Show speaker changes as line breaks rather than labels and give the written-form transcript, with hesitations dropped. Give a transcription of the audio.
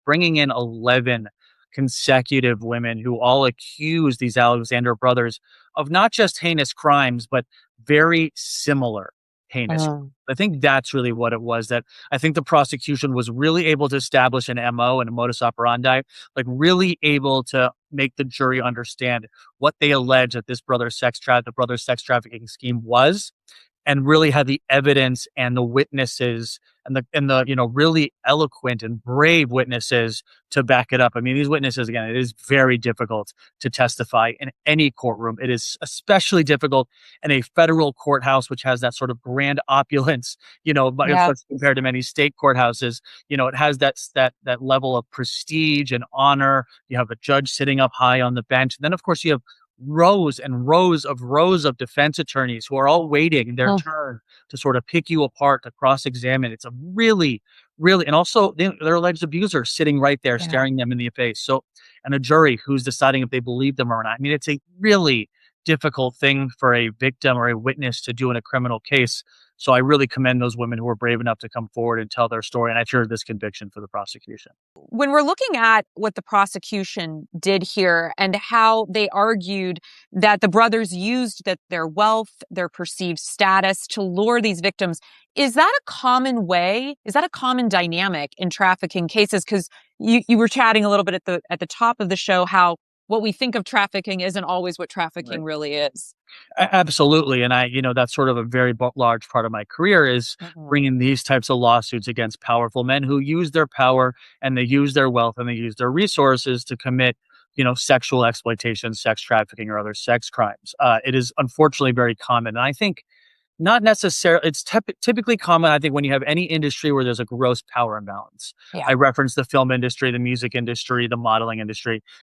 bringing in 11 consecutive women who all accuse these Alexander brothers of not just heinous crimes, but very similar heinous.
Mm.
I think that's really what it was. That I think the prosecution was really able to establish an MO and a modus operandi, like really able to make the jury understand what they allege that the brother's sex trafficking scheme was, and really had the evidence and the witnesses and the really eloquent and brave witnesses to back it up. I mean, these witnesses, again, it is very difficult to testify in any courtroom. It is especially difficult in a federal courthouse, which has that sort of grand opulence, but if
Yeah.
let's compare to many state courthouses, it has that level of prestige and honor. You have a judge sitting up high on the bench. And then of course you have rows and rows of defense attorneys who are all waiting their
Mm.
turn to sort of pick you apart, to cross-examine. It's a really, really, and also their alleged abuser sitting right there,
Yeah.
staring them in the face. So, and a jury who's deciding if they believe them or not. I mean, it's a really difficult thing for a victim or a witness to do in a criminal case. So I really commend those women who were brave enough to come forward and tell their story. And I cheer this conviction for the prosecution.
When we're looking at what the prosecution did here and how they argued that the brothers used their wealth, their perceived status to lure these victims, is that a common way? Is that a common dynamic in trafficking cases? Because you were chatting a little bit at the top of the show how what we think of trafficking isn't always what trafficking
Right.
really is.
Absolutely. And that's sort of a very large part of my career is
Mhm.
bringing these types of lawsuits against powerful men who use their power and they use their wealth and they use their resources to commit, sexual exploitation, sex trafficking, or other sex crimes. It is unfortunately very common. And I think not necessarily. It's typically common, I think, when you have any industry where there's a gross power imbalance.
Yeah.
I reference the film industry, the music industry, the modeling industry.